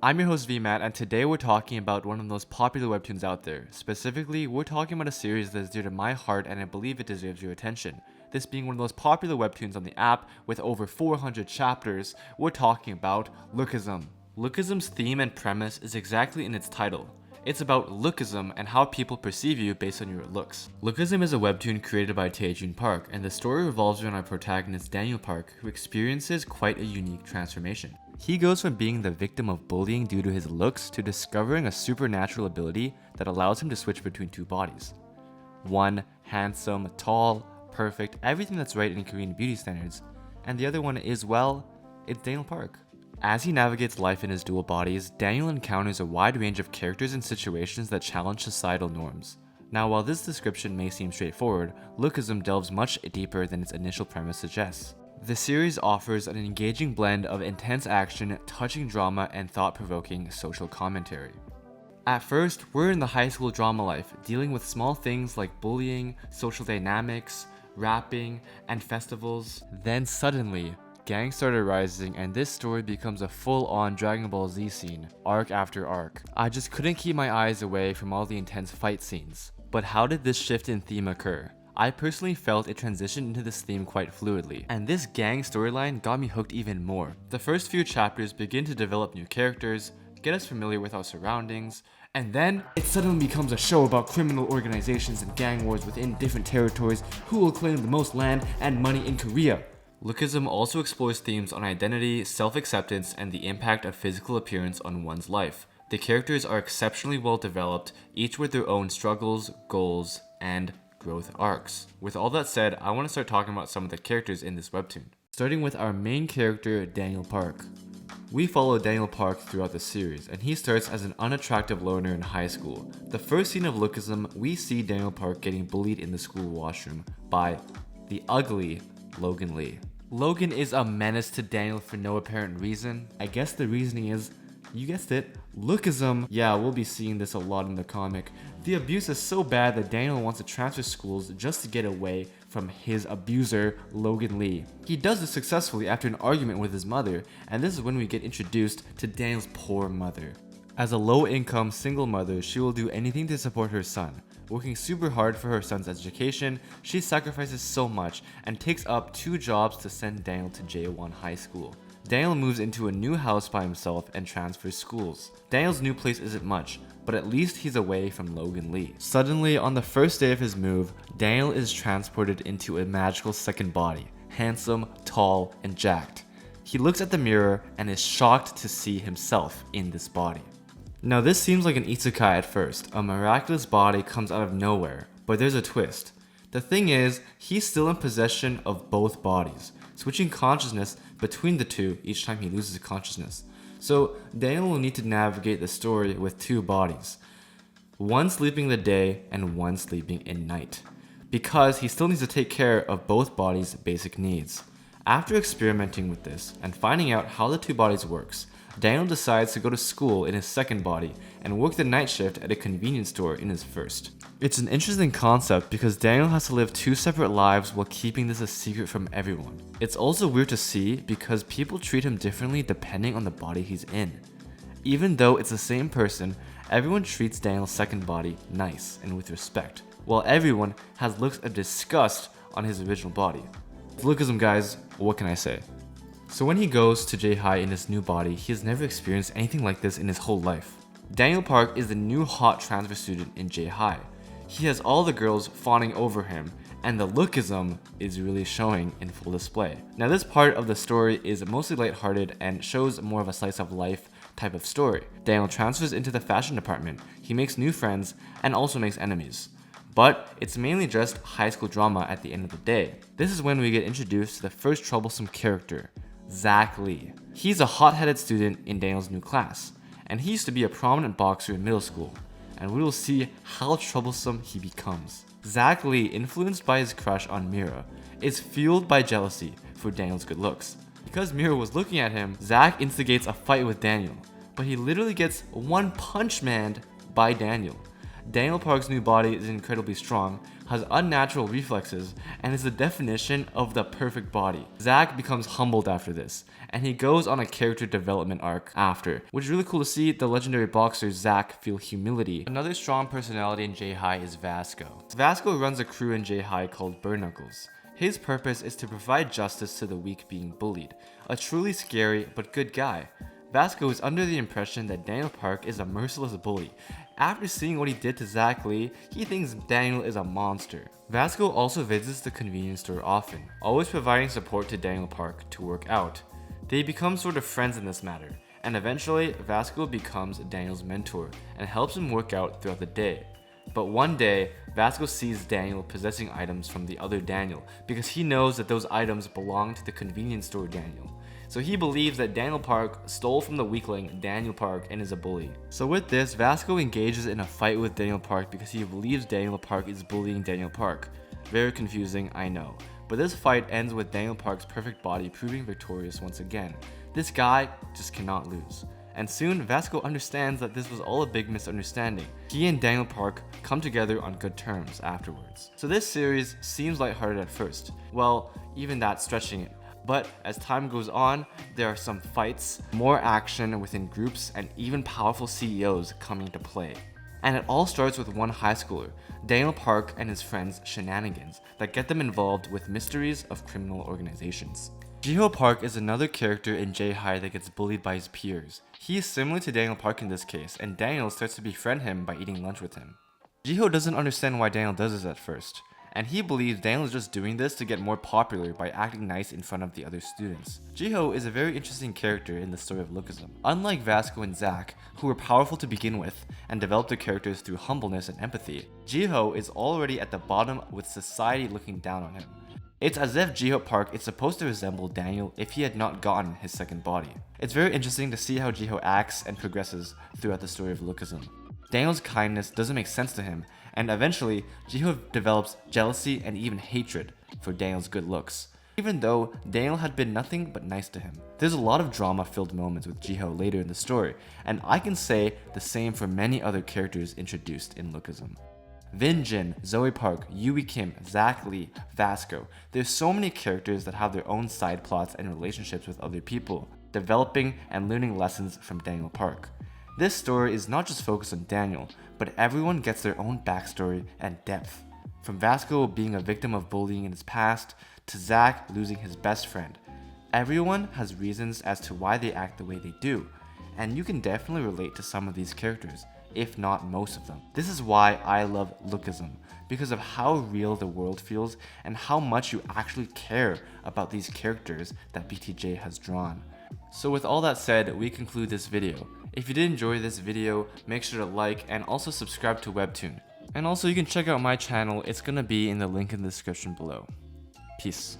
I'm your host VMAT, and today we're talking about one of the most popular webtoons out there. Specifically, we're talking about a series that is dear to my heart and I believe it deserves your attention. This being one of the most popular webtoons on the app with over 400 chapters, we're talking about Lookism. Lookism's theme and premise is exactly in its title. It's about lookism and how people perceive you based on your looks. Lookism is a webtoon created by Taejun Park, and the story revolves around our protagonist Daniel Park, who experiences quite a unique transformation. He goes from being the victim of bullying due to his looks to discovering a supernatural ability that allows him to switch between two bodies. One, handsome, tall, perfect, everything that's right in Korean beauty standards, and the other one is, well, it's Daniel Park. As he navigates life in his dual bodies, Daniel encounters a wide range of characters and situations that challenge societal norms. Now, while this description may seem straightforward, Lookism delves much deeper than its initial premise suggests. The series offers an engaging blend of intense action, touching drama, and thought-provoking social commentary. At first, we're in the high school drama life, dealing with small things like bullying, social dynamics, rapping, and festivals. Then suddenly, gangs started rising, and this story becomes a full-on Dragon Ball Z scene, arc after arc. I just couldn't keep my eyes away from all the intense fight scenes. But how did this shift in theme occur? I personally felt it transitioned into this theme quite fluidly, and this gang storyline got me hooked even more. The first few chapters begin to develop new characters, get us familiar with our surroundings, and then it suddenly becomes a show about criminal organizations and gang wars within different territories, who will claim the most land and money in Korea. Lookism also explores themes on identity, self-acceptance, and the impact of physical appearance on one's life. The characters are exceptionally well developed, each with their own struggles, goals, and growth arcs. With all that said, I want to start talking about some of the characters in this webtoon. Starting with our main character, Daniel Park. We follow Daniel Park throughout the series, and he starts as an unattractive loner in high school. The first scene of Lookism, we see Daniel Park getting bullied in the school washroom by the ugly Logan Lee. Logan is a menace to Daniel for no apparent reason. I guess the reasoning is, you guessed it, Lookism. Yeah, we'll be seeing this a lot in the comic. The abuse is so bad that Daniel wants to transfer schools just to get away from his abuser, Logan Lee. He does this successfully after an argument with his mother, and this is when we get introduced to Daniel's poor mother. As a low-income single mother, she will do anything to support her son. Working super hard for her son's education, she sacrifices so much and takes up 2 jobs to send Daniel to J1 High School. Daniel moves into a new house by himself and transfers schools. Daniel's new place isn't much, but at least he's away from Logan Lee. Suddenly, on the first day of his move, Daniel is transported into a magical second body, handsome, tall, and jacked. He looks at the mirror and is shocked to see himself in this body. Now this seems like an isekai at first. A miraculous body comes out of nowhere, but there's a twist. The thing is, he's still in possession of both bodies, switching consciousness between the two each time he loses consciousness. So Daniel will need to navigate the story with 2 bodies, one sleeping in the day and one sleeping in night, because he still needs to take care of both bodies' basic needs. After experimenting with this and finding out how the 2 bodies works, Daniel decides to go to school in his second body and work the night shift at a convenience store in his first. It's an interesting concept because Daniel has to live 2 separate lives while keeping this a secret from everyone. It's also weird to see because people treat him differently depending on the body he's in. Even though it's the same person, everyone treats Daniel's second body nice and with respect, while everyone has looks of disgust on his original body. Lookism, guys, what can I say? So when he goes to J-High in his new body, he has never experienced anything like this in his whole life. Daniel Park is the new hot transfer student in J-High. He has all the girls fawning over him, and the lookism is really showing in full display. Now this part of the story is mostly lighthearted and shows more of a slice of life type of story. Daniel transfers into the fashion department, he makes new friends, and also makes enemies. But it's mainly just high school drama at the end of the day. This is when we get introduced to the first troublesome character, Zach Lee. He's a hot-headed student in Daniel's new class, and he used to be a prominent boxer in middle school, and we will see how troublesome he becomes. Zach Lee, influenced by his crush on Mira, is fueled by jealousy for Daniel's good looks. Because Mira was looking at him, Zach instigates a fight with Daniel, but he literally gets one punch manned by Daniel. Daniel Park's new body is incredibly strong, has unnatural reflexes, and is the definition of the perfect body. Zack becomes humbled after this, and he goes on a character development arc after, which is really cool to see the legendary boxer Zack feel humility. Another strong personality in J-High is Vasco. Vasco runs a crew in J-High called Burn Knuckles. His purpose is to provide justice to the weak being bullied. A truly scary but good guy. Vasco is under the impression that Daniel Park is a merciless bully. After seeing what he did to Zack Lee, he thinks Daniel is a monster. Vasco also visits the convenience store often, always providing support to Daniel Park to work out. They become sort of friends in this matter, and eventually Vasco becomes Daniel's mentor and helps him work out throughout the day. But one day, Vasco sees Daniel possessing items from the other Daniel because he knows that those items belong to the convenience store Daniel. So he believes that Daniel Park stole from the weakling Daniel Park and is a bully. So with this, Vasco engages in a fight with Daniel Park because he believes Daniel Park is bullying Daniel Park. Very confusing, I know. But this fight ends with Daniel Park's perfect body proving victorious once again. This guy just cannot lose. And soon, Vasco understands that this was all a big misunderstanding. He and Daniel Park come together on good terms afterwards. So this series seems lighthearted at first. Well, even that stretching it. But as time goes on, there are some fights, more action within groups, and even powerful CEOs coming into play. And it all starts with one high schooler, Daniel Park and his friends' shenanigans that get them involved with mysteries of criminal organizations. Jiho Park is another character in J-High that gets bullied by his peers. He is similar to Daniel Park in this case, and Daniel starts to befriend him by eating lunch with him. Jiho doesn't understand why Daniel does this at first, and he believes Daniel is just doing this to get more popular by acting nice in front of the other students. Jiho is a very interesting character in the story of Lookism. Unlike Vasco and Zack, who were powerful to begin with and developed their characters through humbleness and empathy, Jiho is already at the bottom with society looking down on him. It's as if Jiho Park is supposed to resemble Daniel if he had not gotten his second body. It's very interesting to see how Jiho acts and progresses throughout the story of Lookism. Daniel's kindness doesn't make sense to him, and eventually, Jiho develops jealousy and even hatred for Daniel's good looks, even though Daniel had been nothing but nice to him. There's a lot of drama-filled moments with Jiho later in the story, and I can say the same for many other characters introduced in Lookism. Vin Jin, Zoe Park, Yui Kim, Zack Lee, Vasco. There's so many characters that have their own side plots and relationships with other people, developing and learning lessons from Daniel Park. This story is not just focused on Daniel, but everyone gets their own backstory and depth. From Vasco being a victim of bullying in his past, to Zack losing his best friend. Everyone has reasons as to why they act the way they do, and you can definitely relate to some of these characters, if not most of them. This is why I love Lookism, because of how real the world feels and how much you actually care about these characters that BTJ has drawn. So with all that said, we conclude this video. If you did enjoy this video, make sure to like and also subscribe to Webtoon. And also you can check out my channel, it's gonna be in the link in the description below. Peace.